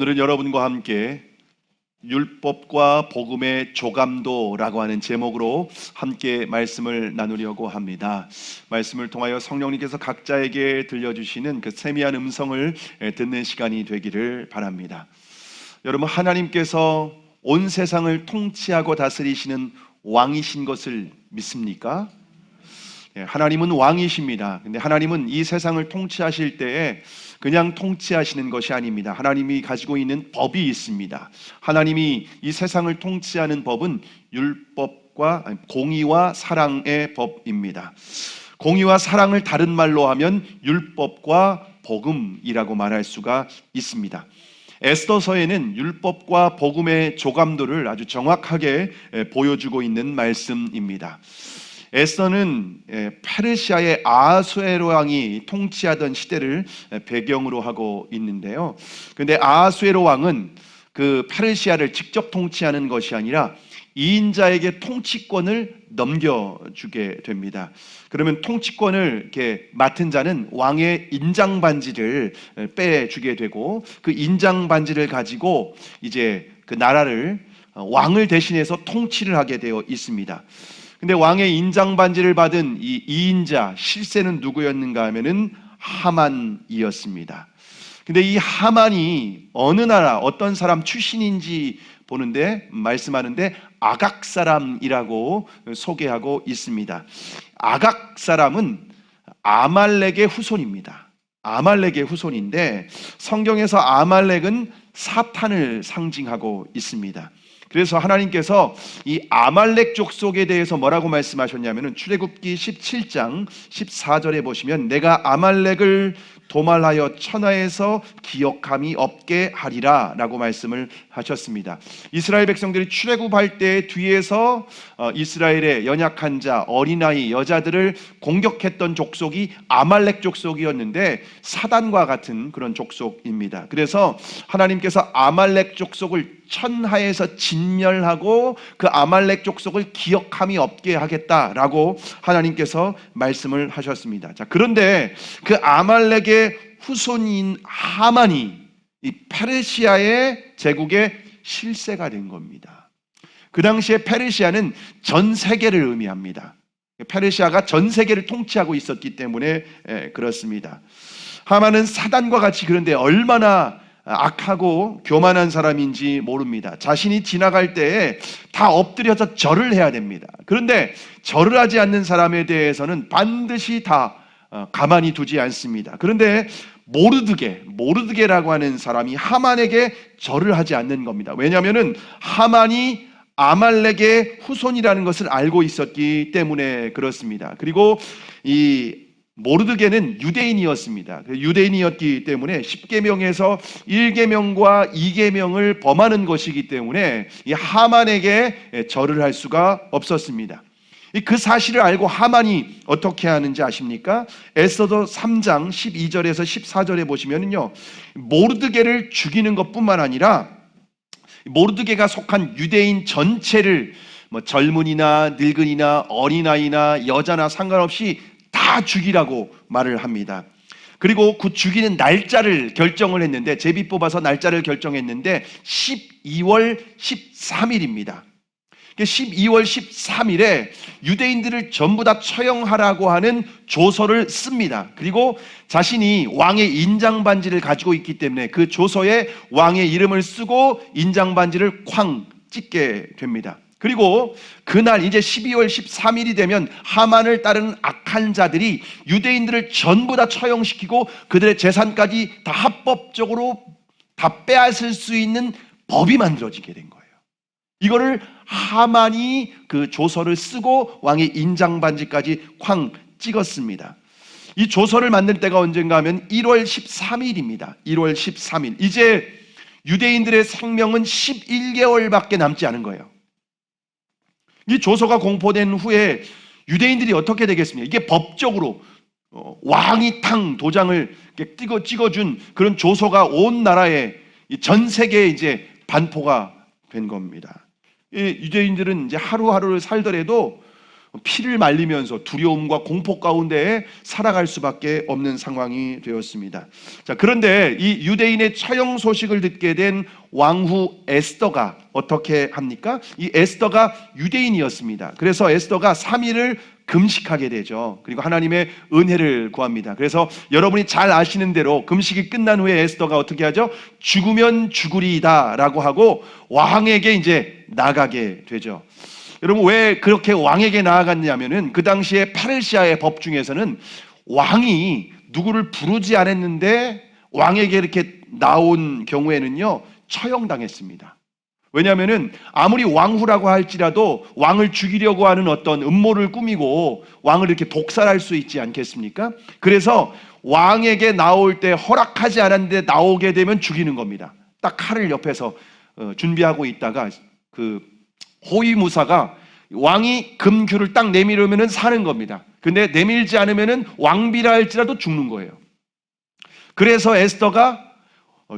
오늘은 여러분과 함께 율법과 복음의 조감도라고 하는 제목으로 함께 말씀을 나누려고 합니다. 말씀을 통하여 성령님께서 각자에게 들려주시는 그 세미한 음성을 듣는 시간이 되기를 바랍니다. 여러분, 하나님께서 온 세상을 통치하고 다스리시는 왕이신 것을 믿습니까? 하나님은 왕이십니다. 근데 하나님은 이 세상을 통치하실 때에 그냥 통치하시는 것이 아닙니다. 하나님이 가지고 있는 법이 있습니다. 하나님이 이 세상을 통치하는 법은 율법과 공의와 사랑의 법입니다. 공의와 사랑을 다른 말로 하면 율법과 복음이라고 말할 수가 있습니다. 에스더서에는 율법과 복음의 조감도를 아주 정확하게 보여주고 있는 말씀입니다. 에스더는 페르시아의 아하수에로 왕이 통치하던 시대를 배경으로 하고 있는데요. 그런데 아하수에로 왕은 그 페르시아를 직접 통치하는 것이 아니라 2인자에게 통치권을 넘겨주게 됩니다. 그러면 통치권을 이렇게 맡은 자는 왕의 인장 반지를 빼주게 되고, 그 인장 반지를 가지고 이제 그 나라를 왕을 대신해서 통치를 하게 되어 있습니다. 근데 왕의 인장 반지를 받은 이 2인자 실세는 누구였는가 하면은 하만이었습니다. 근데 이 하만이 어느 나라 어떤 사람 출신인지 보는데 말씀하는데 아각 사람이라고 소개하고 있습니다. 아각 사람은 아말렉의 후손입니다. 아말렉의 후손인데 성경에서 아말렉은 사탄을 상징하고 있습니다. 그래서 하나님께서 이 아말렉 족속에 대해서 뭐라고 말씀하셨냐면은 출애굽기 17장 14절에 보시면 내가 아말렉을 도말하여 천하에서 기억함이 없게 하리라 라고 말씀을 하셨습니다. 이스라엘 백성들이 출애굽할 때 뒤에서 이스라엘의 연약한 자, 어린아이, 여자들을 공격했던 족속이 아말렉 족속이었는데 사단과 같은 그런 족속입니다. 그래서 하나님께서 아말렉 족속을 천하에서 진멸하고 그 아말렉 족속을 기억함이 없게 하겠다라고 하나님께서 말씀을 하셨습니다. 자, 그런데 그 아말렉의 후손인 하만이 이 페르시아의 제국의 실세가 된 겁니다. 그 당시에 페르시아는 전 세계를 의미합니다. 페르시아가 전 세계를 통치하고 있었기 때문에 그렇습니다. 하만은 사단과 같이 그런데 얼마나 악하고 교만한 사람인지 모릅니다. 자신이 지나갈 때에 다 엎드려서 절을 해야 됩니다. 그런데 절을 하지 않는 사람에 대해서는 반드시 다 가만히 두지 않습니다. 그런데 모르드게라고 하는 사람이 하만에게 절을 하지 않는 겁니다. 왜냐하면 하만이 아말렉의 후손이라는 것을 알고 있었기 때문에 그렇습니다. 그리고 이 모르드게는 유대인이었습니다. 유대인이었기 때문에 10계명에서 1계명과 2계명을 범하는 것이기 때문에 이 하만에게 절을 할 수가 없었습니다. 그 사실을 알고 하만이 어떻게 하는지 아십니까? 에스더 3장 12절에서 14절에 보시면요, 모르드게를 죽이는 것뿐만 아니라 모르드게가 속한 유대인 전체를 젊은이나 늙은이나 어린아이나 여자나 상관없이 다 죽이라고 말을 합니다. 그리고 그 죽이는 날짜를 결정을 했는데, 제비 뽑아서 날짜를 결정했는데 12월 13일입니다. 12월 13일에 유대인들을 전부 다 처형하라고 하는 조서를 씁니다. 그리고 자신이 왕의 인장반지를 가지고 있기 때문에 그 조서에 왕의 이름을 쓰고 인장반지를 쾅 찍게 됩니다. 그리고 그날 이제 12월 13일이 되면 하만을 따르는 악한 자들이 유대인들을 전부 다 처형시키고 그들의 재산까지 다 합법적으로 다 빼앗을 수 있는 법이 만들어지게 된 거예요. 이거를 하만이 그 조서를 쓰고 왕의 인장반지까지 쾅 찍었습니다. 이 조서를 만들 때가 언젠가 하면 1월 13일입니다. 1월 13일. 이제 유대인들의 생명은 11개월밖에 남지 않은 거예요. 이 조서가 공포된 후에 유대인들이 어떻게 되겠습니까? 이게 법적으로 왕이 탕 도장을 찍어준 그런 조서가 온 나라에 전 세계에 이제 반포가 된 겁니다. 이 유대인들은 이제 하루하루를 살더라도 피를 말리면서 두려움과 공포 가운데 살아갈 수밖에 없는 상황이 되었습니다. 자, 그런데 이 유대인의 처형 소식을 듣게 된 왕후 에스더가 어떻게 합니까? 이 에스더가 유대인이었습니다. 그래서 에스더가 3일을 금식하게 되죠. 그리고 하나님의 은혜를 구합니다. 그래서 여러분이 잘 아시는 대로 금식이 끝난 후에 에스더가 어떻게 하죠? 죽으면 죽으리이다 라고 하고 왕에게 이제 나가게 되죠. 여러분, 왜 그렇게 왕에게 나아갔냐면은 그 당시에 페르시아의 법 중에서는 왕이 누구를 부르지 않았는데 왕에게 이렇게 나온 경우에는요, 처형당했습니다. 왜냐하면은 아무리 왕후라고 할지라도 왕을 죽이려고 하는 어떤 음모를 꾸미고 왕을 이렇게 독살할 수 있지 않겠습니까? 그래서 왕에게 나올 때 허락하지 않았는데 나오게 되면 죽이는 겁니다. 딱 칼을 옆에서 준비하고 있다가 그 호위무사가 왕이 금규를 딱 내밀으면 사는 겁니다. 근데 내밀지 않으면 왕비라 할지라도 죽는 거예요. 그래서 에스더가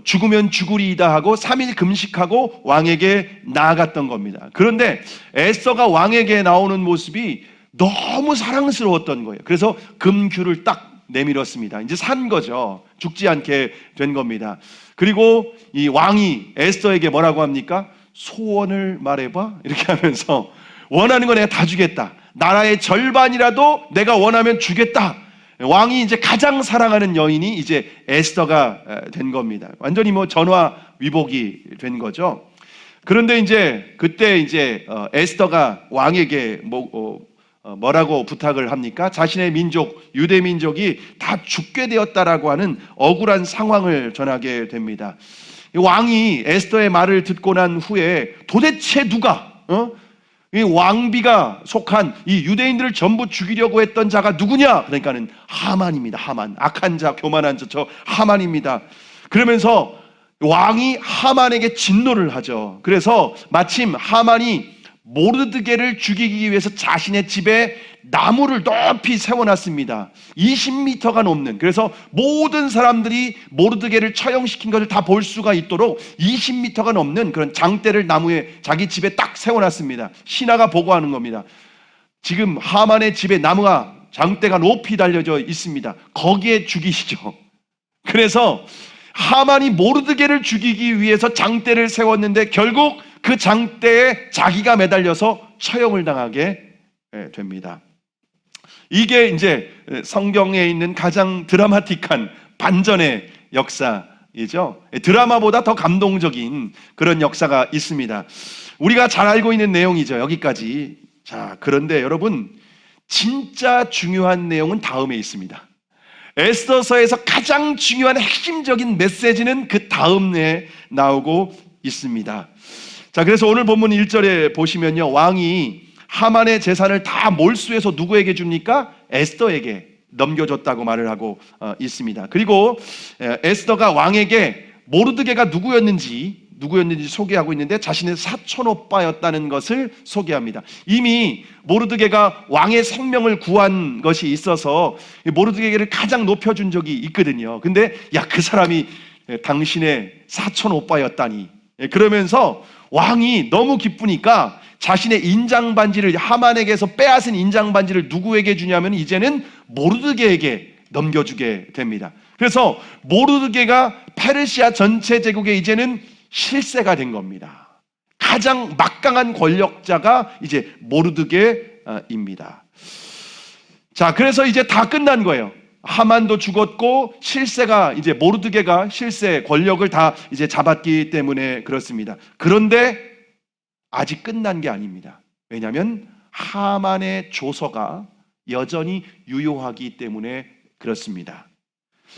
죽으면 죽으리이다 하고 3일 금식하고 왕에게 나아갔던 겁니다. 그런데 에스더가 왕에게 나오는 모습이 너무 사랑스러웠던 거예요. 그래서 금규를 딱 내밀었습니다. 이제 산 거죠. 죽지 않게 된 겁니다. 그리고 이 왕이 에스더에게 뭐라고 합니까? 소원을 말해봐, 이렇게 하면서 원하는 거 내가 다 주겠다. 나라의 절반이라도 내가 원하면 주겠다. 왕이 이제 가장 사랑하는 여인이 이제 에스더가 된 겁니다. 완전히 뭐 전화위복이 된 거죠. 그런데 이제 그때 이제 에스더가 왕에게 뭐라고 부탁을 합니까? 자신의 민족, 유대 민족이 다 죽게 되었다라고 하는 억울한 상황을 전하게 됩니다. 왕이 에스더의 말을 듣고 난 후에 도대체 누가 이 왕비가 속한 이 유대인들을 전부 죽이려고 했던 자가 누구냐? 그러니까는 하만입니다. 하만, 악한 자, 교만한 자, 저 하만입니다. 그러면서 왕이 하만에게 진노를 하죠. 그래서 마침 하만이 모르드게를 죽이기 위해서 자신의 집에 나무를 높이 세워놨습니다. 20m가 넘는. 그래서 모든 사람들이 모르드게를 처형시킨 것을 다 볼 수가 있도록 20m가 넘는 그런 장대를 나무에 자기 집에 딱 세워놨습니다. 신하가 보고하는 겁니다. 지금 하만의 집에 나무가 장대가 높이 달려져 있습니다. 거기에 죽이시죠. 그래서 하만이 모르드게를 죽이기 위해서 장대를 세웠는데 결국 그 장대에 자기가 매달려서 처형을 당하게 됩니다. 이게 이제 성경에 있는 가장 드라마틱한 반전의 역사이죠. 드라마보다 더 감동적인 그런 역사가 있습니다. 우리가 잘 알고 있는 내용이죠. 여기까지. 자, 그런데 여러분, 진짜 중요한 내용은 다음에 있습니다. 에스더서에서 가장 중요한 핵심적인 메시지는 그 다음에 나오고 있습니다. 자, 그래서 오늘 본문 1절에 보시면요, 왕이 하만의 재산을 다 몰수해서 누구에게 줍니까? 에스더에게 넘겨줬다고 말을 하고 있습니다. 그리고 에스더가 왕에게 모르드게가 누구였는지 소개하고 있는데 자신의 사촌 오빠였다는 것을 소개합니다. 이미 모르드게가 왕의 생명을 구한 것이 있어서 모르드게를 가장 높여준 적이 있거든요. 근데 야, 그 사람이 당신의 사촌 오빠였다니. 그러면서 왕이 너무 기쁘니까 자신의 인장반지를, 하만에게서 빼앗은 인장반지를 누구에게 주냐면 이제는 모르드게에게 넘겨주게 됩니다. 그래서 모르드게가 페르시아 전체 제국의 이제는 실세가 된 겁니다. 가장 막강한 권력자가 이제 모르드게입니다. 자, 그래서 이제 다 끝난 거예요. 하만도 죽었고 실세가 이제 모르드게가 실세 권력을 다 이제 잡았기 때문에 그렇습니다. 그런데 아직 끝난 게 아닙니다. 왜냐하면 하만의 조서가 여전히 유효하기 때문에 그렇습니다.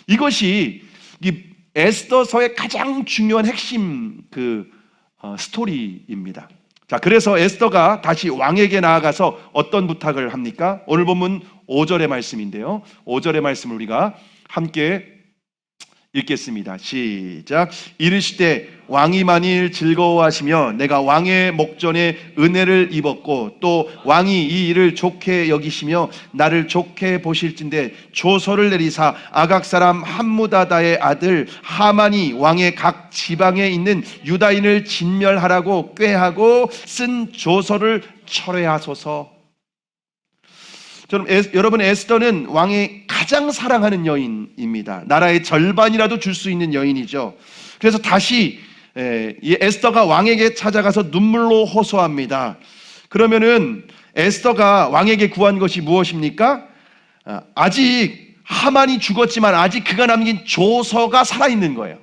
이것이 이 에스더서의 가장 중요한 핵심 스토리입니다. 자, 그래서 에스더가 다시 왕에게 나아가서 어떤 부탁을 합니까? 오늘 본문 5절의 말씀인데요. 5절의 말씀을 우리가 함께 읽겠습니다. 시작. 이르시되 왕이 만일 즐거워하시며 내가 왕의 목전에 은혜를 입었고 또 왕이 이 일을 좋게 여기시며 나를 좋게 보실진대 조서를 내리사 아각 사람 함무다다의 아들 하만이 왕의 각 지방에 있는 유다인을 진멸하라고 꾀하고 쓴 조서를 철회하소서. 여러분, 에스더는 왕이 가장 사랑하는 여인입니다. 나라의 절반이라도 줄 수 있는 여인이죠. 그래서 다시 이 에스더가 왕에게 찾아가서 눈물로 호소합니다. 그러면은 에스더가 왕에게 구한 것이 무엇입니까? 아직 하만이 죽었지만 아직 그가 남긴 조서가 살아있는 거예요.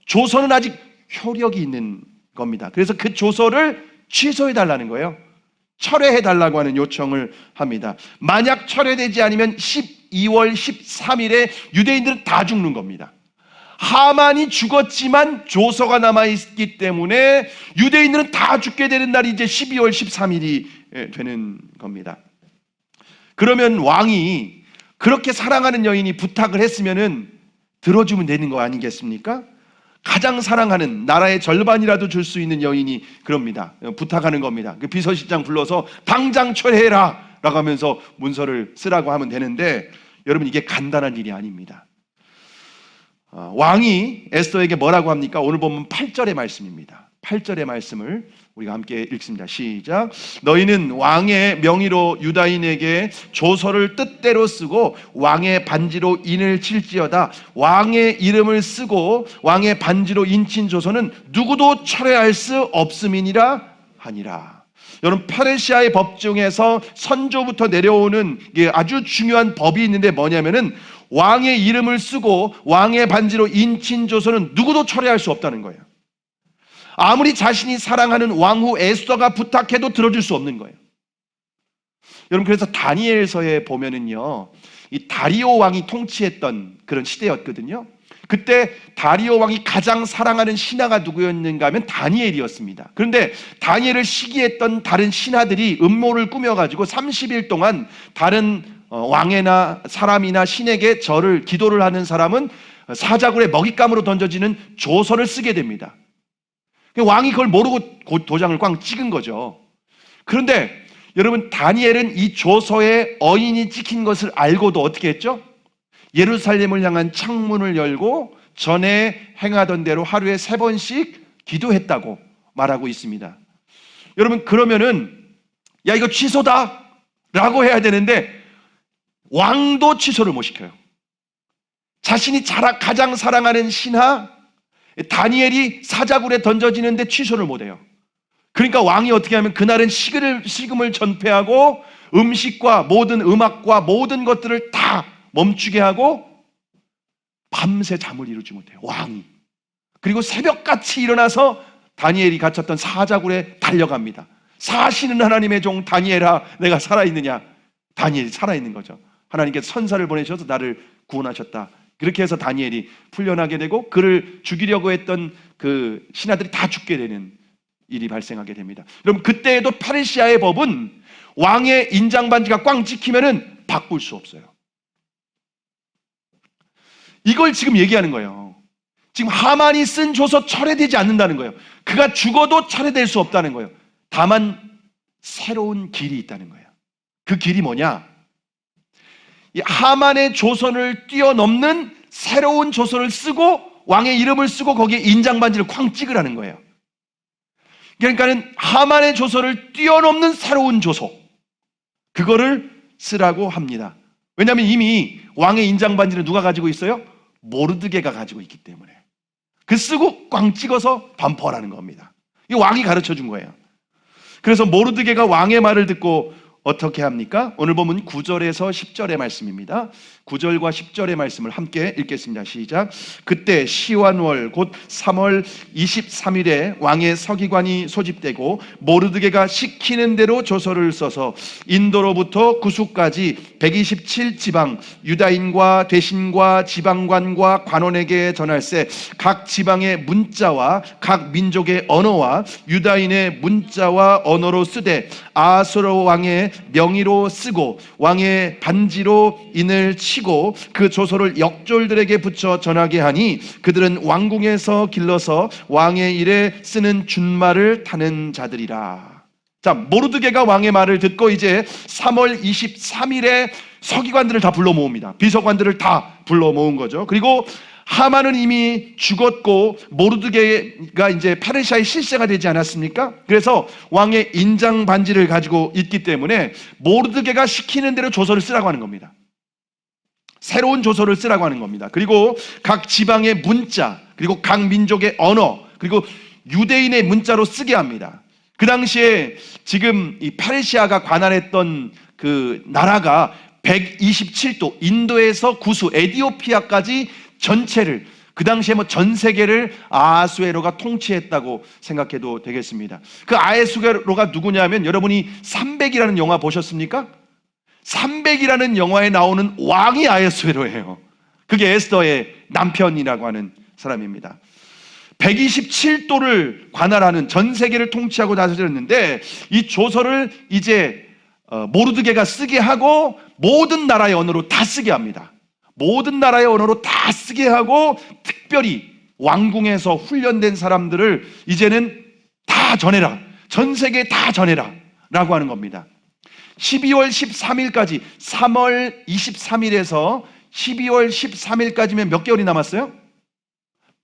조서는 아직 효력이 있는 겁니다. 그래서 그 조서를 취소해달라는 거예요. 철회해달라고 하는 요청을 합니다. 만약 철회되지 않으면 12월 13일에 유대인들은 다 죽는 겁니다. 하만이 죽었지만 조서가 남아있기 때문에 유대인들은 다 죽게 되는 날이 이제 12월 13일이 되는 겁니다. 그러면 왕이 그렇게 사랑하는 여인이 부탁을 했으면은 들어주면 되는 거 아니겠습니까? 가장 사랑하는, 나라의 절반이라도 줄 수 있는 여인이 그럽니다. 부탁하는 겁니다. 그 비서실장 불러서 당장 철회해라 라고 하면서 문서를 쓰라고 하면 되는데, 여러분, 이게 간단한 일이 아닙니다. 왕이 에스더에게 뭐라고 합니까? 오늘 보면 8절의 말씀입니다. 8절의 말씀을 우리가 함께 읽습니다. 시작. 너희는 왕의 명의로 유다인에게 조서를 뜻대로 쓰고 왕의 반지로 인을 칠지어다. 왕의 이름을 쓰고 왕의 반지로 인친 조서는 누구도 철회할 수 없음이니라 하니라. 여러분, 페르시아의 법 중에서 선조부터 내려오는 아주 중요한 법이 있는데 뭐냐면은 왕의 이름을 쓰고 왕의 반지로 인친 조서는 누구도 철회할 수 없다는 거예요. 아무리 자신이 사랑하는 왕후 에스더가 부탁해도 들어줄 수 없는 거예요. 여러분, 그래서 다니엘서에 보면은요, 이 다리오 왕이 통치했던 그런 시대였거든요. 그때 다리오 왕이 가장 사랑하는 신하가 누구였는가 하면 다니엘이었습니다. 그런데 다니엘을 시기했던 다른 신하들이 음모를 꾸며가지고 30일 동안 다른 왕이나 사람이나 신에게 기도를 하는 사람은 사자굴에 먹잇감으로 던져지는 조서를 쓰게 됩니다. 왕이 그걸 모르고 도장을 꽝 찍은 거죠. 그런데 여러분, 다니엘은 이 조서에 어인이 찍힌 것을 알고도 어떻게 했죠? 예루살렘을 향한 창문을 열고 전에 행하던 대로 하루에 3번씩 기도했다고 말하고 있습니다. 여러분, 그러면은 야, 이거 취소다 라고 해야 되는데 왕도 취소를 못 시켜요. 자신이 가장 사랑하는 신하 다니엘이 사자굴에 던져지는데 취소를 못해요. 그러니까 왕이 어떻게 하면 그날은 식음을 전폐하고 음식과 모든 음악과 모든 것들을 다 멈추게 하고 밤새 잠을 이루지 못해요, 왕이. 그리고 새벽같이 일어나서 다니엘이 갇혔던 사자굴에 달려갑니다. 사시는 하나님의 종 다니엘아, 내가 살아있느냐? 다니엘이 살아있는 거죠. 하나님께서 선사를 보내셔서 나를 구원하셨다. 그렇게 해서 다니엘이 풀려나게 되고 그를 죽이려고 했던 그 신하들이 다 죽게 되는 일이 발생하게 됩니다. 여러분, 그때에도 페르시아의 법은 왕의 인장 반지가 꽝 찍히면은 바꿀 수 없어요. 이걸 지금 얘기하는 거예요. 지금 하만이 쓴 조서 철회되지 않는다는 거예요. 그가 죽어도 철회될 수 없다는 거예요. 다만 새로운 길이 있다는 거예요. 그 길이 뭐냐? 이 하만의 조선을 뛰어넘는 새로운 조서를 쓰고 왕의 이름을 쓰고 거기에 인장 반지를 쾅 찍으라는 거예요. 그러니까는 하만의 조서를 뛰어넘는 새로운 조서, 그거를 쓰라고 합니다. 왜냐하면 이미 왕의 인장 반지를 누가 가지고 있어요? 모르드게가 가지고 있기 때문에. 그 쓰고 꽝 찍어서 반포하라는 겁니다. 이 왕이 가르쳐 준 거예요. 그래서 모르드게가 왕의 말을 듣고 어떻게 합니까? 오늘 보면 9절에서 10절의 말씀입니다. 9절과 10절의 말씀을 함께 읽겠습니다. 시작. 그때 시완월 곧 3월 23일에 왕의 서기관이 소집되고 모르드게가 시키는 대로 조서를 써서 인도로부터 구수까지 127지방 유다인과 대신과 지방관과 관원에게 전할세. 각 지방의 문자와 각 민족의 언어와 유다인의 문자와 언어로 쓰되 아수르 왕의 명의로 쓰고 왕의 반지로 인을 치고 그 조서를 역졸들에게 붙여 전하게 하니 그들은 왕궁에서 길러서 왕의 일에 쓰는 준말을 타는 자들이라. 자, 모르드게가 왕의 말을 듣고 이제 3월 23일에 서기관들을 다 불러 모읍니다. 비서관들을 다 불러 모은 거죠. 그리고 하만은 이미 죽었고 모르드게가 이제 페르시아의 실세가 되지 않았습니까? 그래서 왕의 인장 반지를 가지고 있기 때문에 모르드게가 시키는 대로 조서를 쓰라고 하는 겁니다. 새로운 조서를 쓰라고 하는 겁니다. 그리고 각 지방의 문자, 그리고 각 민족의 언어, 그리고 유대인의 문자로 쓰게 합니다. 그 당시에 지금 이 페르시아가 관할했던 그 나라가 127도, 인도에서 구수 에디오피아까지 전체를, 그 당시에 뭐 전 세계를 아하수에로가 통치했다고 생각해도 되겠습니다. 그 아하수에로가 누구냐면, 여러분이 300이라는 영화 보셨습니까? 300이라는 영화에 나오는 왕이 아하수에로예요. 그게 에스더의 남편이라고 하는 사람입니다. 127도를 관할하는, 전 세계를 통치하고 다스렸는데, 이 조서를 이제 모르드게가 쓰게 하고 모든 나라의 언어로 다 쓰게 합니다. 모든 나라의 언어로 다 쓰게 하고, 특별히 왕궁에서 훈련된 사람들을 이제는 다 전해라, 전 세계에 다 전해라 라고 하는 겁니다. 12월 13일까지, 3월 23일에서 12월 13일까지면 몇 개월이 남았어요?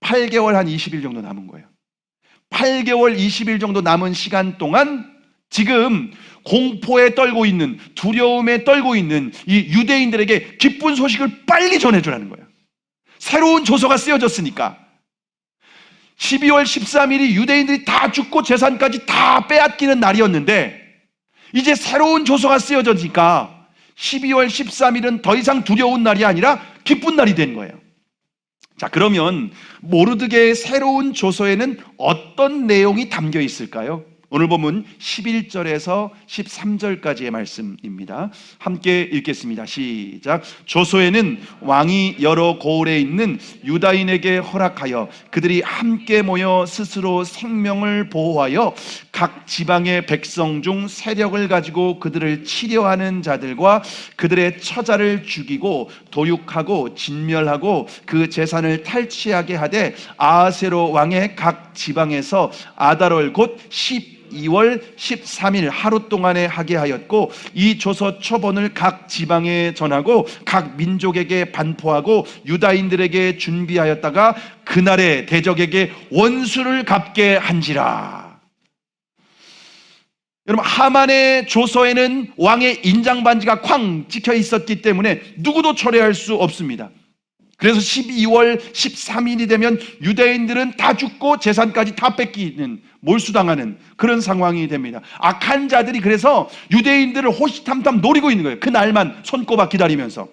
8개월 한 20일 정도 남은 거예요. 8개월 20일 정도 남은 시간 동안 지금 공포에 떨고 있는, 두려움에 떨고 있는 이 유대인들에게 기쁜 소식을 빨리 전해주라는 거예요. 새로운 조서가 쓰여졌으니까. 12월 13일이 유대인들이 다 죽고 재산까지 다 빼앗기는 날이었는데, 이제 새로운 조서가 쓰여졌으니까 12월 13일은 더 이상 두려운 날이 아니라 기쁜 날이 된 거예요. 자, 그러면 모르드게의 새로운 조서에는 어떤 내용이 담겨 있을까요? 오늘 본문 11절에서 13절까지의 말씀입니다. 함께 읽겠습니다. 시작. 조서에는 왕이 여러 고을에 있는 유다인에게 허락하여 그들이 함께 모여 스스로 생명을 보호하여 각 지방의 백성 중 세력을 가지고 그들을 치려하는 자들과 그들의 처자를 죽이고 도륙하고 진멸하고 그 재산을 탈취하게 하되, 아하세로 왕의 각 지방에서 아달월 곧 12월 13일 하루 동안에 하게 하였고, 이 조서 초본을 각 지방에 전하고 각 민족에게 반포하고 유다인들에게 준비하였다가 그날에 대적에게 원수를 갚게 한지라. 여러분, 하만의 조서에는 왕의 인장 반지가 쾅 찍혀 있었기 때문에 누구도 철회할 수 없습니다. 그래서 12월 13일이 되면 유대인들은 다 죽고 재산까지 다 뺏기는, 몰수당하는 그런 상황이 됩니다. 악한 자들이 그래서 유대인들을 호시탐탐 노리고 있는 거예요. 그 날만 손꼽아 기다리면서.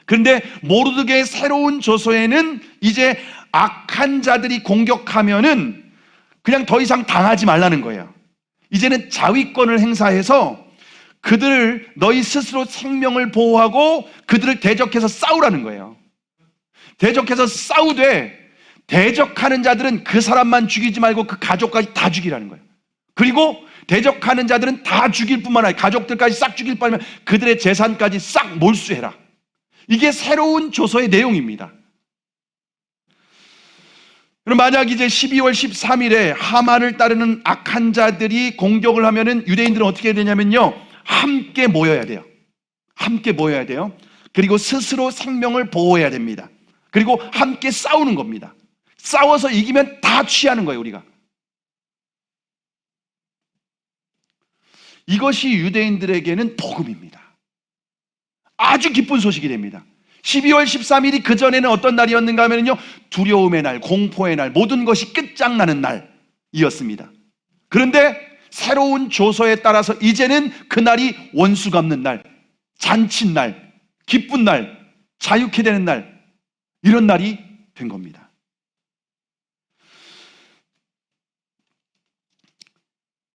그런데 모르드게의 새로운 조서에는 이제 악한 자들이 공격하면은 그냥 더 이상 당하지 말라는 거예요. 이제는 자위권을 행사해서 그들을, 너희 스스로 생명을 보호하고 그들을 대적해서 싸우라는 거예요. 대적해서 싸우되, 대적하는 자들은 그 사람만 죽이지 말고 그 가족까지 다 죽이라는 거예요. 그리고 대적하는 자들은 다 죽일 뿐만 아니라 가족들까지 싹 죽일 뿐만 아니라 그들의 재산까지 싹 몰수해라. 이게 새로운 조서의 내용입니다. 그럼 만약 이제 12월 13일에 하만을 따르는 악한 자들이 공격을 하면은 유대인들은 어떻게 해야 되냐면요, 함께 모여야 돼요. 함께 모여야 돼요. 그리고 스스로 생명을 보호해야 됩니다. 그리고 함께 싸우는 겁니다. 싸워서 이기면 다 취하는 거예요, 우리가. 이것이 유대인들에게는 복음입니다. 아주 기쁜 소식이 됩니다. 12월 13일이 그전에는 어떤 날이었는가 하면요, 두려움의 날, 공포의 날, 모든 것이 끝장나는 날이었습니다. 그런데 새로운 조서에 따라서 이제는 그날이 원수 갚는 날, 잔칫날, 기쁜 날, 자유케 되는 날, 이런 날이 된 겁니다.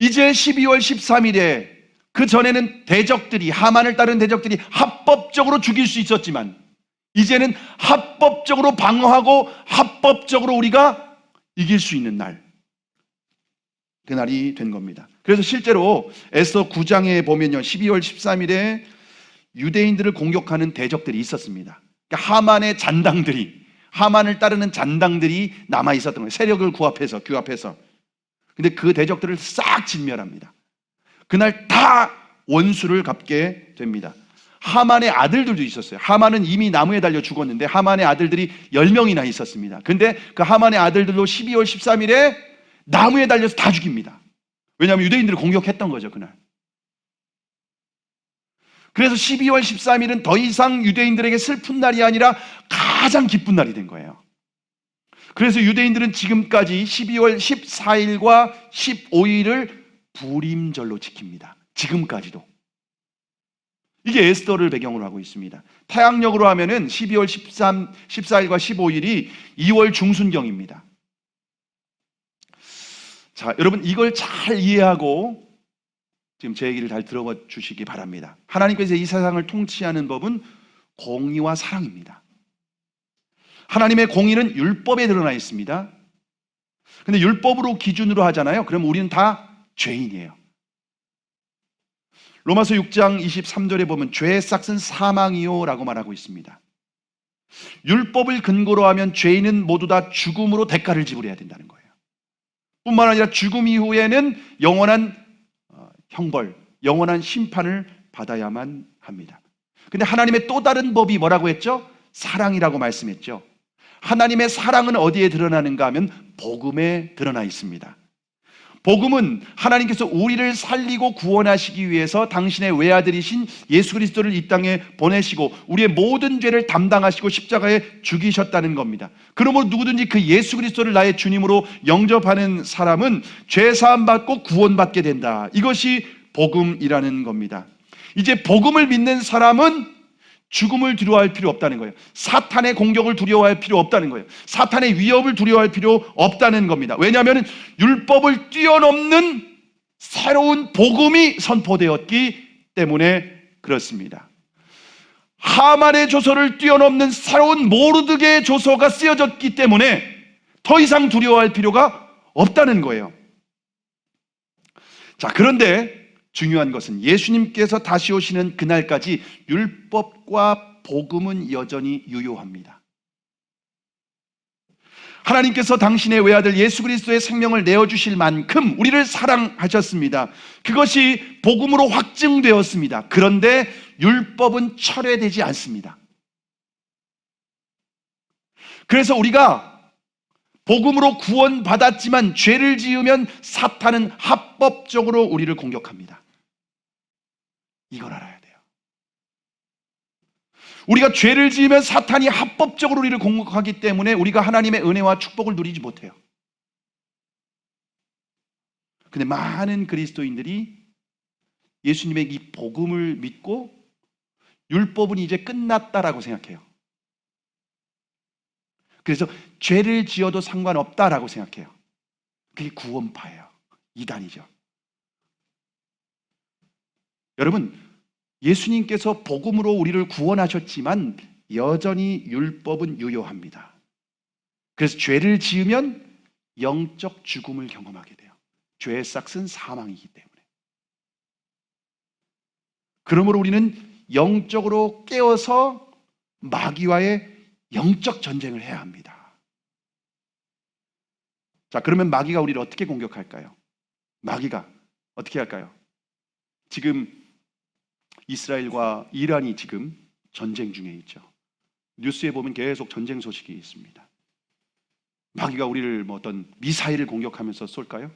이제 12월 13일에, 그 전에는 대적들이, 하만을 따른 대적들이 합법적으로 죽일 수 있었지만 이제는 합법적으로 방어하고 합법적으로 우리가 이길 수 있는 날, 그날이 된 겁니다. 그래서 실제로 에스더 9장에 보면요, 12월 13일에 유대인들을 공격하는 대적들이 있었습니다. 그러니까 하만의 잔당들이, 하만을 따르는 잔당들이 남아 있었던 거예요. 세력을 규합해서. 근데 그 대적들을 싹 진멸합니다. 그날 다 원수를 갚게 됩니다. 하만의 아들들도 있었어요. 하만은 이미 나무에 달려 죽었는데 하만의 아들들이 10명이나 있었습니다. 근데 그 하만의 아들들로 12월 13일에 나무에 달려서 다 죽입니다. 왜냐하면 유대인들을 공격했던 거죠, 그날. 그래서 12월 13일은 더 이상 유대인들에게 슬픈 날이 아니라 가장 기쁜 날이 된 거예요. 그래서 유대인들은 지금까지 12월 14일과 15일을 불임절로 지킵니다. 지금까지도. 이게 에스더를 배경으로 하고 있습니다. 타향력으로 하면은 12월 14일과 15일이 2월 중순경입니다. 자, 여러분 이걸 잘 이해하고 지금 제 얘기를 잘 들어봐 주시기 바랍니다. 하나님께서 이 세상을 통치하는 법은 공의와 사랑입니다. 하나님의 공의는 율법에 드러나 있습니다. 근데 율법으로 기준으로 하잖아요. 그럼 우리는 다 죄인이에요. 로마서 6장 23절에 보면 죄의 싹은 사망이요 라고 말하고 있습니다. 율법을 근거로 하면 죄인은 모두 다 죽음으로 대가를 지불해야 된다는 거예요. 뿐만 아니라 죽음 이후에는 영원한 형벌, 영원한 심판을 받아야만 합니다. 근데 하나님의 또 다른 법이 뭐라고 했죠? 사랑이라고 말씀했죠. 하나님의 사랑은 어디에 드러나는가 하면 복음에 드러나 있습니다. 복음은 하나님께서 우리를 살리고 구원하시기 위해서 당신의 외아들이신 예수 그리스도를 이 땅에 보내시고 우리의 모든 죄를 담당하시고 십자가에 죽이셨다는 겁니다. 그러므로 누구든지 그 예수 그리스도를 나의 주님으로 영접하는 사람은 죄 사함 받고 구원받게 된다. 이것이 복음이라는 겁니다. 이제 복음을 믿는 사람은 죽음을 두려워할 필요 없다는 거예요. 사탄의 공격을 두려워할 필요 없다는 거예요. 사탄의 위협을 두려워할 필요 없다는 겁니다. 왜냐하면 율법을 뛰어넘는 새로운 복음이 선포되었기 때문에 그렇습니다. 하만의 조서를 뛰어넘는 새로운 모르드게의 조서가 쓰여졌기 때문에 더 이상 두려워할 필요가 없다는 거예요. 자, 그런데 중요한 것은 예수님께서 다시 오시는 그날까지 율법과 복음은 여전히 유효합니다. 하나님께서 당신의 외아들 예수 그리스도의 생명을 내어주실 만큼 우리를 사랑하셨습니다. 그것이 복음으로 확증되었습니다. 그런데 율법은 철회되지 않습니다. 그래서 우리가 복음으로 구원받았지만 죄를 지으면 사탄은 합법적으로 우리를 공격합니다. 이걸 알아야 돼요. 우리가 죄를 지으면 사탄이 합법적으로 우리를 공격하기 때문에 우리가 하나님의 은혜와 축복을 누리지 못해요. 근데 많은 그리스도인들이 예수님의 이 복음을 믿고 율법은 이제 끝났다라고 생각해요. 그래서 죄를 지어도 상관없다라고 생각해요. 그게 구원파예요. 이단이죠. 여러분, 예수님께서 복음으로 우리를 구원하셨지만 여전히 율법은 유효합니다. 그래서 죄를 지으면 영적 죽음을 경험하게 돼요. 죄의 싹은 사망이기 때문에. 그러므로 우리는 영적으로 깨어서 마귀와의 영적 전쟁을 해야 합니다. 자, 그러면 마귀가 우리를 어떻게 공격할까요? 마귀가 어떻게 할까요? 지금 이스라엘과 이란이 지금 전쟁 중에 있죠. 뉴스에 보면 계속 전쟁 소식이 있습니다. 마귀가 우리를 어떤 미사일을 공격하면서 쏠까요?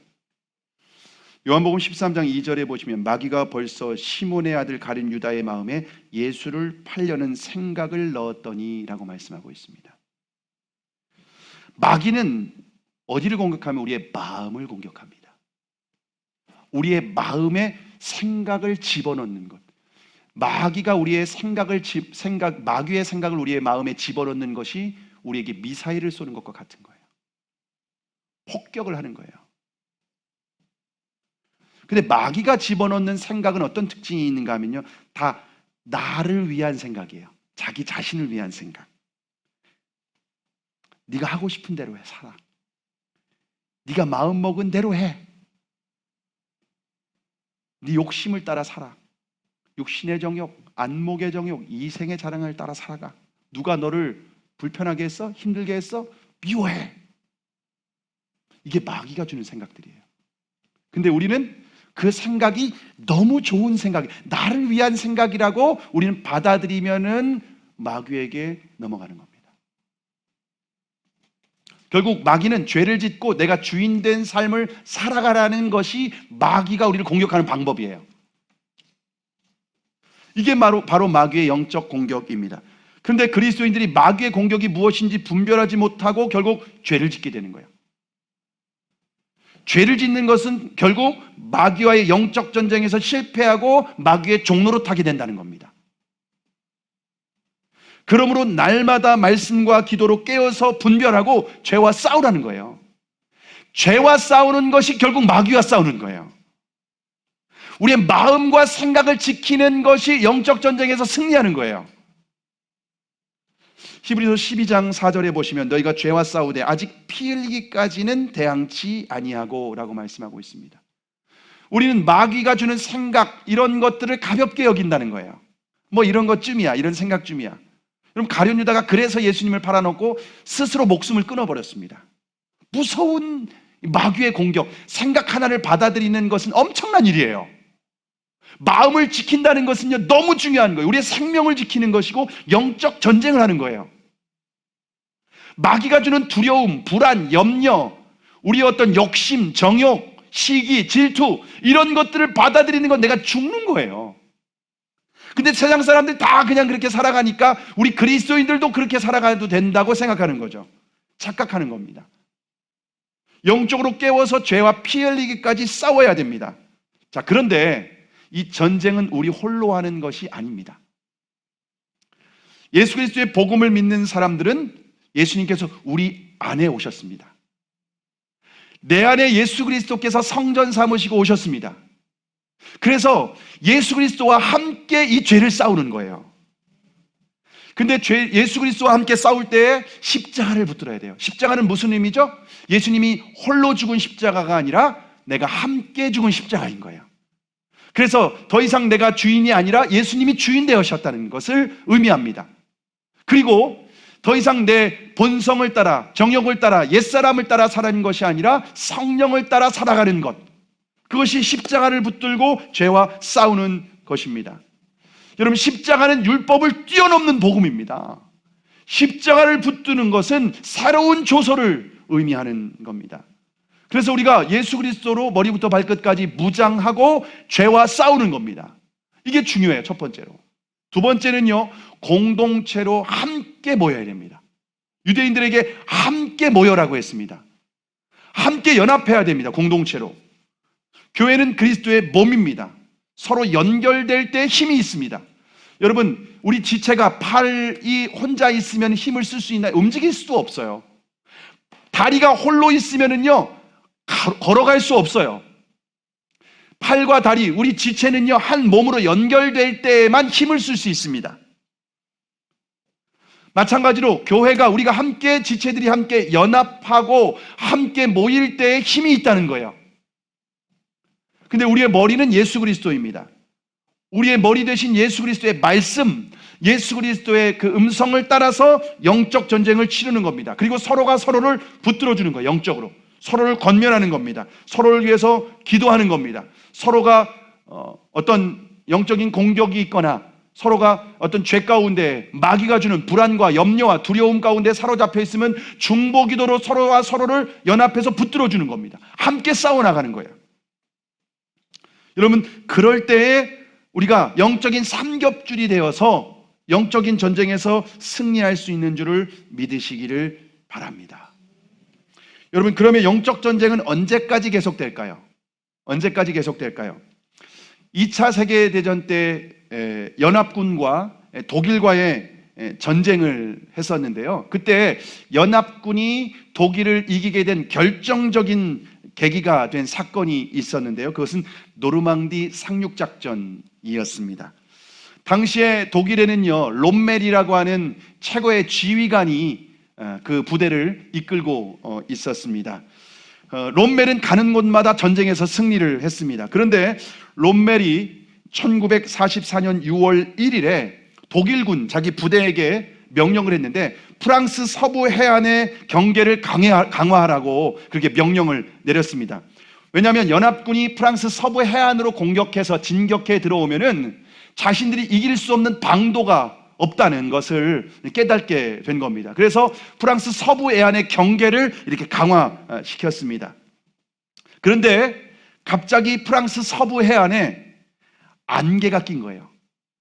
요한복음 13장 2절에 보시면 마귀가 벌써 시몬의 아들 가룟 유다의 마음에 예수를 팔려는 생각을 넣었더니 라고 말씀하고 있습니다. 마귀는 어디를 공격하면 우리의 마음을 공격합니다. 우리의 마음에 생각을 집어넣는 것. 마귀가 우리의 마귀의 생각을 우리의 마음에 집어넣는 것이 우리에게 미사일을 쏘는 것과 같은 거예요. 폭격을 하는 거예요. 근데 마귀가 집어넣는 생각은 어떤 특징이 있는가 하면요, 다 나를 위한 생각이에요. 자기 자신을 위한 생각. 네가 하고 싶은 대로 해, 살아. 네가 마음먹은 대로 해. 네 욕심을 따라 살아. 육신의 정욕, 안목의 정욕, 이생의 자랑을 따라 살아가. 누가 너를 불편하게 했어? 힘들게 했어? 미워해. 이게 마귀가 주는 생각들이에요. 근데 우리는 그 생각이 너무 좋은 생각, 나를 위한 생각이라고 우리는 받아들이면은 마귀에게 넘어가는 겁니다. 결국 마귀는 죄를 짓고 내가 주인된 삶을 살아가라는 것이 마귀가 우리를 공격하는 방법이에요. 이게 바로 마귀의 영적 공격입니다. 그런데 그리스도인들이 마귀의 공격이 무엇인지 분별하지 못하고 결국 죄를 짓게 되는 거예요. 죄를 짓는 것은 결국 마귀와의 영적 전쟁에서 실패하고 마귀의 종로로 타게 된다는 겁니다. 그러므로 날마다 말씀과 기도로 깨어서 분별하고 죄와 싸우라는 거예요. 죄와 싸우는 것이 결국 마귀와 싸우는 거예요. 우리의 마음과 생각을 지키는 것이 영적 전쟁에서 승리하는 거예요. 히브리서 12장 4절에 보시면 너희가 죄와 싸우되 아직 피 흘리기까지는 대항치 아니하고 라고 말씀하고 있습니다. 우리는 마귀가 주는 생각, 이런 것들을 가볍게 여긴다는 거예요. 뭐 이런 것쯤이야, 이런 생각쯤이야. 그럼 가룟 유다가 그래서 예수님을 팔아놓고 스스로 목숨을 끊어버렸습니다. 무서운 마귀의 공격, 생각 하나를 받아들이는 것은 엄청난 일이에요. 마음을 지킨다는 것은요, 너무 중요한 거예요. 우리의 생명을 지키는 것이고 영적 전쟁을 하는 거예요. 마귀가 주는 두려움, 불안, 염려, 우리의 어떤 욕심, 정욕, 시기, 질투, 이런 것들을 받아들이는 건 내가 죽는 거예요. 근데 세상 사람들이 다 그냥 그렇게 살아가니까 우리 그리스도인들도 그렇게 살아가도 된다고 생각하는 거죠. 착각하는 겁니다. 영적으로 깨워서 죄와 피 흘리기까지 싸워야 됩니다. 자, 그런데 이 전쟁은 우리 홀로 하는 것이 아닙니다. 예수 그리스도의 복음을 믿는 사람들은 예수님께서 우리 안에 오셨습니다. 내 안에 예수 그리스도께서 성전 삼으시고 오셨습니다. 그래서 예수 그리스도와 함께 이 죄를 싸우는 거예요. 근데 예수 그리스도와 함께 싸울 때 십자가를 붙들어야 돼요. 십자가는 무슨 의미죠? 예수님이 홀로 죽은 십자가가 아니라 내가 함께 죽은 십자가인 거예요. 그래서 더 이상 내가 주인이 아니라 예수님이 주인 되셨다는 것을 의미합니다. 그리고 더 이상 내 본성을 따라, 정욕을 따라, 옛사람을 따라 살아가는 것이 아니라 성령을 따라 살아가는 것, 그것이 십자가를 붙들고 죄와 싸우는 것입니다. 여러분, 십자가는 율법을 뛰어넘는 복음입니다. 십자가를 붙드는 것은 새로운 조서를 의미하는 겁니다. 그래서 우리가 예수 그리스도로 머리부터 발끝까지 무장하고 죄와 싸우는 겁니다. 이게 중요해요. 첫 번째로. 두 번째는요, 공동체로 함께 모여야 됩니다. 유대인들에게 함께 모여라고 했습니다. 함께 연합해야 됩니다. 공동체로. 교회는 그리스도의 몸입니다. 서로 연결될 때 힘이 있습니다. 여러분, 우리 지체가 팔이 혼자 있으면 힘을 쓸 수 있나요? 움직일 수도 없어요. 다리가 홀로 있으면은요, 걸어갈 수 없어요. 팔과 다리, 우리 지체는요, 한 몸으로 연결될 때에만 힘을 쓸 수 있습니다. 마찬가지로 교회가, 우리가 함께, 지체들이 함께 연합하고 함께 모일 때에 힘이 있다는 거예요. 근데 우리의 머리는 예수 그리스도입니다. 우리의 머리 되신 예수 그리스도의 말씀, 예수 그리스도의 그 음성을 따라서 영적 전쟁을 치르는 겁니다. 그리고 서로가 서로를 붙들어주는 거예요. 영적으로 서로를 권면하는 겁니다. 서로를 위해서 기도하는 겁니다. 서로가 어떤 영적인 공격이 있거나 서로가 어떤 죄 가운데 마귀가 주는 불안과 염려와 두려움 가운데 사로잡혀 있으면 중보기도로 서로와 서로를 연합해서 붙들어주는 겁니다. 함께 싸워나가는 거예요. 여러분, 그럴 때에 우리가 영적인 삼겹줄이 되어서 영적인 전쟁에서 승리할 수 있는 줄을 믿으시기를 바랍니다. 여러분, 그러면 영적 전쟁은 언제까지 계속될까요? 언제까지 계속될까요? 2차 세계대전 때 연합군과 독일과의 전쟁을 했었는데요. 그때 연합군이 독일을 이기게 된 결정적인 계기가 된 사건이 있었는데요. 그것은 노르망디 상륙작전이었습니다. 당시에 독일에는요, 롬멜이라고 하는 최고의 지휘관이 그 부대를 이끌고 있었습니다. 롬멜은 가는 곳마다 전쟁에서 승리를 했습니다. 그런데 롬멜이 1944년 6월 1일에 독일군 자기 부대에게 명령을 했는데 프랑스 서부 해안의 경계를 강화하라고 그렇게 명령을 내렸습니다. 왜냐하면 연합군이 프랑스 서부 해안으로 공격해서 진격해 들어오면은 자신들이 이길 수 없는 방도가 없다는 것을 깨닫게 된 겁니다. 그래서 프랑스 서부 해안의 경계를 이렇게 강화시켰습니다. 그런데 갑자기 프랑스 서부 해안에 안개가 낀 거예요.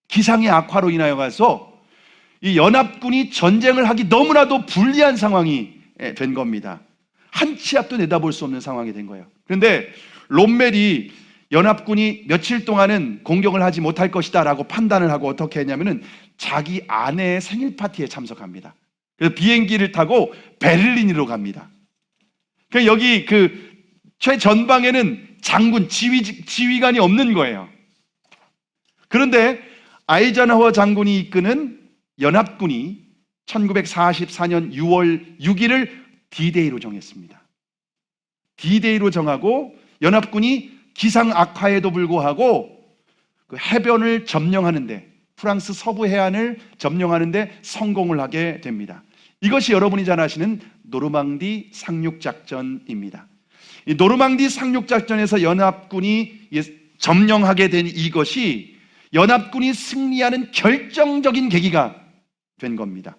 기상의 악화로 인하여 가서 이 연합군이 전쟁을 하기 너무나도 불리한 상황이 된 겁니다. 한 치 앞도 내다볼 수 없는 상황이 된 거예요. 그런데 롬멜이 연합군이 며칠 동안은 공격을 하지 못할 것이다 라고 판단을 하고 어떻게 했냐면은 자기 아내의 생일 파티에 참석합니다. 그래서 비행기를 타고 베를린으로 갑니다. 그러니까 여기 그 최전방에는 장군, 지휘관이 없는 거예요. 그런데 아이젠하워 장군이 이끄는 연합군이 1944년 6월 6일을 D-Day로 정했습니다. D-Day로 정하고 연합군이 기상 악화에도 불구하고 그 해변을 점령하는데, 프랑스 서부 해안을 점령하는데 성공을 하게 됩니다. 이것이 여러분이 잘 아시는 노르망디 상륙작전입니다. 이 노르망디 상륙작전에서 연합군이 점령하게 된 이것이 연합군이 승리하는 결정적인 계기가 된 겁니다.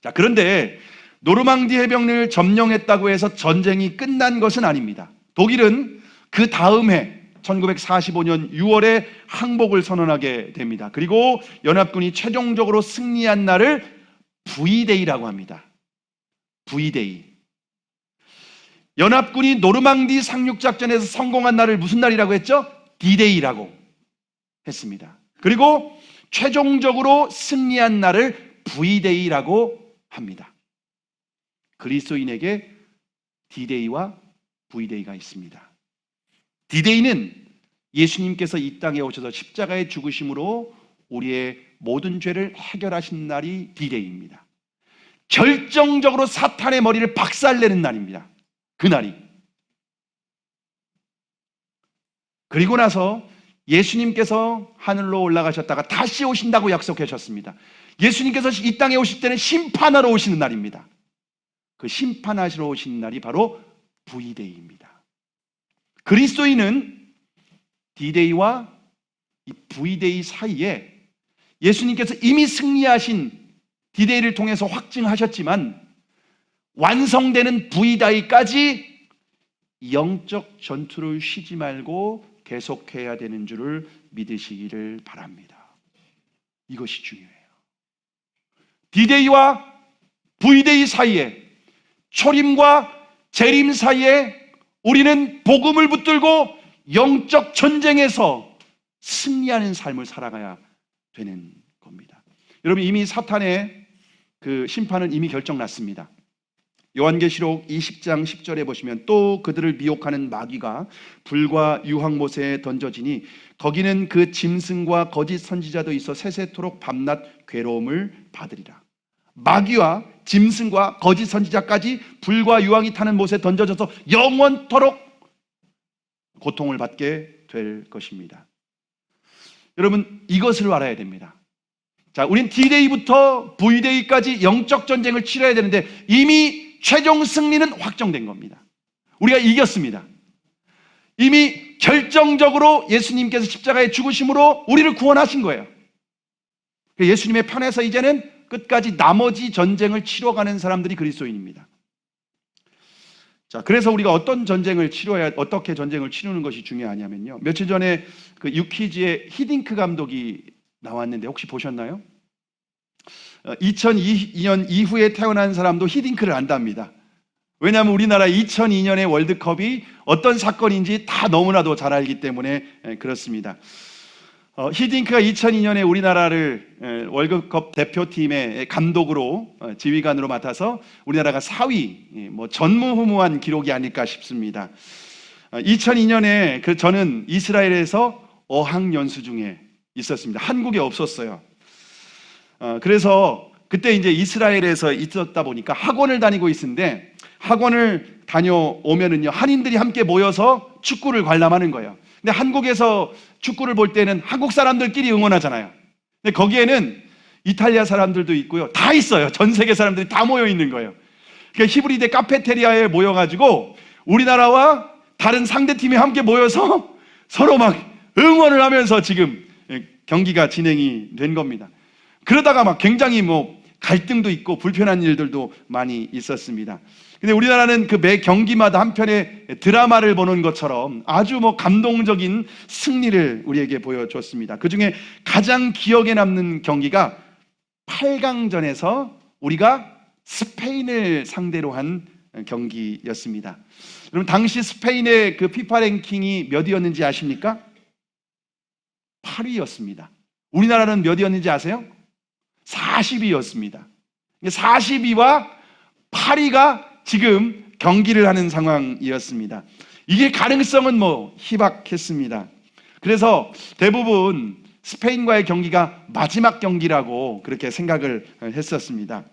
자, 그런데 노르망디 해변을 점령했다고 해서 전쟁이 끝난 것은 아닙니다. 독일은 그 다음 해 1945년 6월에 항복을 선언하게 됩니다. 그리고 연합군이 최종적으로 승리한 날을 V-Day라고 합니다. V-Day. 연합군이 노르망디 상륙작전에서 성공한 날을 무슨 날이라고 했죠? D-Day라고 했습니다. 그리고 최종적으로 승리한 날을 V-Day라고 합니다. 그리스도인에게 D-Day와 V-Day가 있습니다. D-Day는 예수님께서 이 땅에 오셔서 십자가에 죽으심으로 우리의 모든 죄를 해결하신 날이 D-Day입니다. 결정적으로 사탄의 머리를 박살내는 날입니다. 그날이. 그리고 나서 예수님께서 하늘로 올라가셨다가 다시 오신다고 약속하셨습니다. 예수님께서 이 땅에 오실 때는 심판하러 오시는 날입니다. 그 심판하시러 오시는 날이 바로 V-Day입니다. 그리스도인은 D-Day와 이 V-Day 사이에 예수님께서 이미 승리하신 D-Day를 통해서 확증하셨지만 완성되는 V-Day까지 영적 전투를 쉬지 말고 계속해야 되는 줄을 믿으시기를 바랍니다. 이것이 중요해요. D-Day와 V-Day 사이에, 초림과 재림 사이에 우리는 복음을 붙들고 영적 전쟁에서 승리하는 삶을 살아가야 되는 겁니다. 여러분, 이미 사탄의 그 심판은 이미 결정났습니다. 요한계시록 20장 10절에 보시면 또 그들을 미혹하는 마귀가 불과 유황못에 던져지니 거기는 그 짐승과 거짓 선지자도 있어 세세토록 밤낮 괴로움을 받으리라. 마귀와 짐승과 거짓 선지자까지 불과 유황이 타는 못에 던져져서 영원토록 고통을 받게 될 것입니다. 여러분, 이것을 알아야 됩니다. 자, 우린 D-Day부터 V-Day까지 영적 전쟁을 치러야 되는데 이미 최종 승리는 확정된 겁니다. 우리가 이겼습니다. 이미 결정적으로 예수님께서 십자가에 죽으심으로 우리를 구원하신 거예요. 예수님의 편에서 이제는 끝까지 나머지 전쟁을 치러가는 사람들이 그리스도인입니다. 자, 그래서 우리가 어떤 전쟁을 치러야, 어떻게 전쟁을 치르는 것이 중요하냐면요. 며칠 전에 그 유키즈의 히딩크 감독이 나왔는데 혹시 보셨나요? 2002년 이후에 태어난 사람도 히딩크를 안답니다. 왜냐하면 우리나라 2002년의 월드컵이 어떤 사건인지 다 너무나도 잘 알기 때문에 그렇습니다. 히딩크가 2002년에 우리나라를 월드컵 대표팀의 감독으로 지휘관으로 맡아서 우리나라가 4위, 전무후무한 기록이 아닐까 싶습니다. 2002년에 저는 이스라엘에서 어학연수 중에 있었습니다. 한국에 없었어요. 그래서 그때 이제 이스라엘에서 있었다 보니까 학원을 다니고 있는데 학원을 다녀오면은요, 한인들이 함께 모여서 축구를 관람하는 거예요. 근데 한국에서 축구를 볼 때는 한국 사람들끼리 응원하잖아요. 근데 거기에는 이탈리아 사람들도 있고요. 다 있어요. 전 세계 사람들이 다 모여 있는 거예요. 그러니까 히브리대 카페테리아에 모여가지고 우리나라와 다른 상대팀이 함께 모여서 서로 막 응원을 하면서 지금 경기가 진행이 된 겁니다. 그러다가 막 굉장히 갈등도 있고 불편한 일들도 많이 있었습니다. 근데 우리나라는 그 매 경기마다 한 편의 드라마를 보는 것처럼 아주 감동적인 승리를 우리에게 보여줬습니다. 그 중에 가장 기억에 남는 경기가 8강전에서 우리가 스페인을 상대로 한 경기였습니다. 여러분, 당시 스페인의 그 피파 랭킹이 몇 위였는지 아십니까? 8위였습니다. 우리나라는 몇 위였는지 아세요? 40위였습니다. 40위와 8위가 지금 경기를 하는 상황이었습니다. 이게 가능성은 희박했습니다. 그래서 대부분 스페인과의 경기가 마지막 경기라고 그렇게 생각을 했었습니다.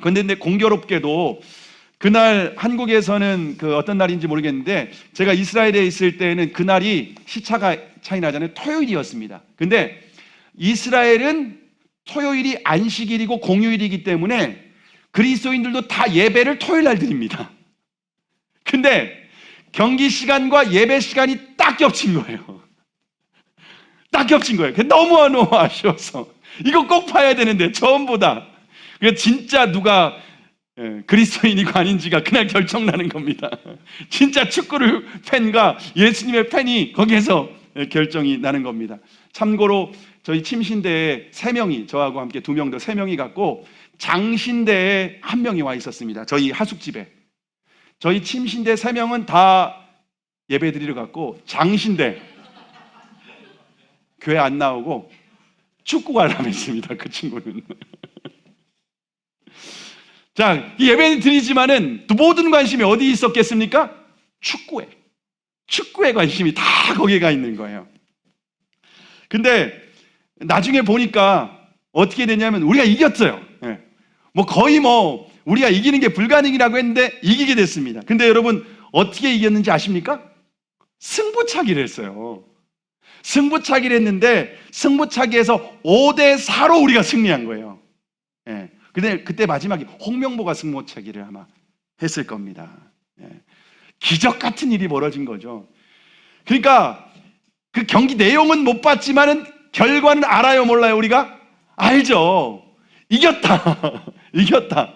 그런데 공교롭게도 그날 한국에서는 그 어떤 날인지 모르겠는데 제가 이스라엘에 있을 때는 그날이 시차가 차이 나잖아요. 토요일이었습니다. 근데 이스라엘은 토요일이 안식일이고 공휴일이기 때문에 그리스도인들도 다 예배를 토요일 날 드립니다. 근데 경기 시간과 예배 시간이 딱 겹친 거예요. 딱 겹친 거예요. 너무 아쉬워서 이거 꼭 봐야 되는데 처음보다. 그래서 진짜 누가 그리스도인이고 아닌지가 그날 결정나는 겁니다. 진짜 축구를 팬과 예수님의 팬이 거기에서 결정이 나는 겁니다. 참고로 저희 침신대에 3명이, 저하고 함께 2명 더 3명이 갔고 장신대에 1명이 와 있었습니다. 저희 하숙집에. 저희 침신대 3명은 다 예배 드리러 갔고 장신대 교회 안 나오고 축구 가려고 했습니다. 그 친구는. 자, 예배 드리지만은 모든 관심이 어디 있었겠습니까? 축구에 관심이 다 거기에 가 있는 거예요. 근데 나중에 보니까 어떻게 되냐면 우리가 이겼어요. 거의 우리가 이기는 게 불가능이라고 했는데 이기게 됐습니다. 근데 여러분 어떻게 이겼는지 아십니까? 승부차기를 했어요. 승부차기를 했는데 승부차기에서 5대4로 우리가 승리한 거예요. 근데 그때 마지막에 홍명보가 승부차기를 아마 했을 겁니다. 기적 같은 일이 벌어진 거죠. 그러니까 그 경기 내용은 못 봤지만은 결과는 알아요, 몰라요? 우리가 알죠. 이겼다. 이겼다.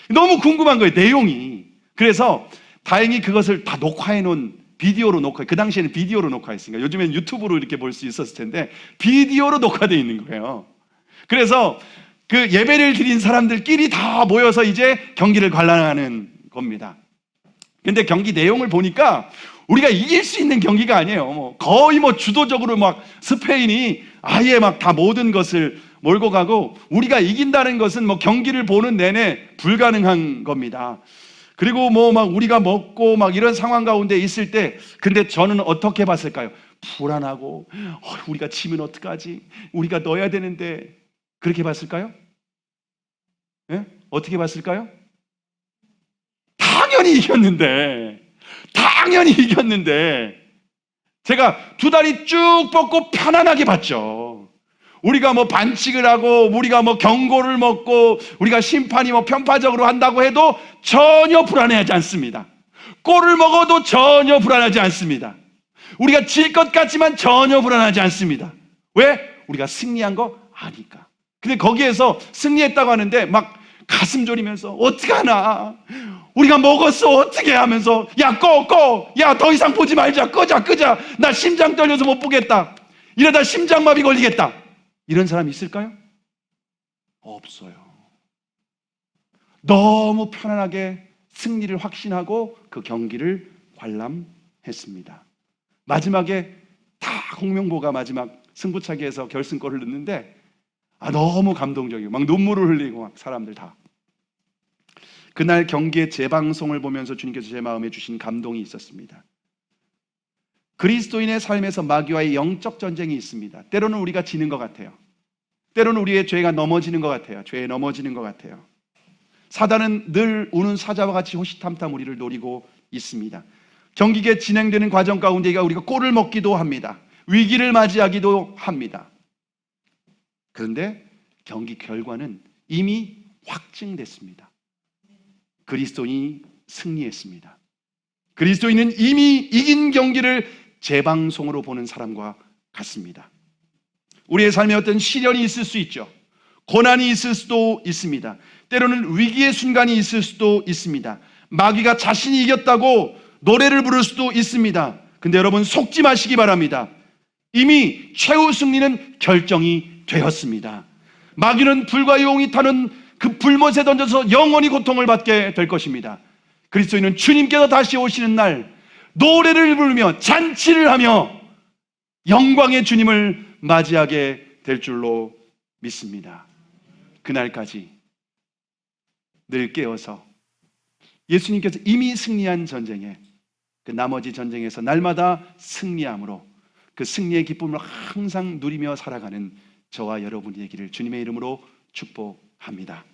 너무 궁금한 거예요, 내용이. 그래서 다행히 그것을 다 녹화해 놓은 비디오로 그 당시에는 비디오로 녹화했으니까 요즘엔 유튜브로 이렇게 볼 수 있었을 텐데 비디오로 녹화되어 있는 거예요. 그래서 그 예배를 드린 사람들끼리 다 모여서 이제 경기를 관람하는 겁니다. 근데 경기 내용을 보니까 우리가 이길 수 있는 경기가 아니에요. 거의 주도적으로 스페인이 아예 다 모든 것을 몰고 가고 우리가 이긴다는 것은 경기를 보는 내내 불가능한 겁니다. 그리고 우리가 먹고 이런 상황 가운데 있을 때 근데 저는 어떻게 봤을까요? 불안하고 우리가 지면 어떡하지? 우리가 넣어야 되는데 그렇게 봤을까요? 어떻게 봤을까요? 당연히 이겼는데 제가 2다리 쭉 뻗고 편안하게 봤죠. 우리가 반칙을 하고 우리가 경고를 먹고 우리가 심판이 편파적으로 한다고 해도 전혀 불안해하지 않습니다. 골을 먹어도 전혀 불안하지 않습니다. 우리가 질 것 같지만 전혀 불안하지 않습니다. 왜? 우리가 승리한 거 아니까. 근데 거기에서 승리했다고 하는데 가슴 졸이면서 어떡하나 우리가 먹었어 어떻게 하면서 야 더 이상 보지 말자 끄자 나 심장 떨려서 못 보겠다 이러다 심장마비 걸리겠다 이런 사람 있을까요? 없어요. 너무 편안하게 승리를 확신하고 그 경기를 관람했습니다. 마지막에 다 홍명보가 마지막 승부차기에서 결승골을 넣는데 너무 감동적이고 눈물을 흘리고 사람들 다. 그날 경기의 재방송을 보면서 주님께서 제 마음에 주신 감동이 있었습니다. 그리스도인의 삶에서 마귀와의 영적 전쟁이 있습니다. 때로는 우리가 지는 것 같아요. 때로는 우리의 죄가 넘어지는 것 같아요. 죄에 넘어지는 것 같아요. 사단은 늘 우는 사자와 같이 호시탐탐 우리를 노리고 있습니다. 경기가 진행되는 과정 가운데 우리가 골을 먹기도 합니다. 위기를 맞이하기도 합니다. 그런데 경기 결과는 이미 확증됐습니다. 그리스도인이 승리했습니다. 그리스도인은 이미 이긴 경기를 재방송으로 보는 사람과 같습니다. 우리의 삶에 어떤 시련이 있을 수 있죠. 고난이 있을 수도 있습니다. 때로는 위기의 순간이 있을 수도 있습니다. 마귀가 자신이 이겼다고 노래를 부를 수도 있습니다. 근데 여러분 속지 마시기 바랍니다. 이미 최후 승리는 결정이 되었습니다. 마귀는 불과 용이 타는 그 불못에 던져서 영원히 고통을 받게 될 것입니다. 그리스도인은 주님께서 다시 오시는 날 노래를 부르며 잔치를 하며 영광의 주님을 맞이하게 될 줄로 믿습니다. 그날까지 늘 깨어서 예수님께서 이미 승리한 전쟁에 그 나머지 전쟁에서 날마다 승리함으로 그 승리의 기쁨을 항상 누리며 살아가는 저와 여러분이 되기를 주님의 이름으로 축복합니다.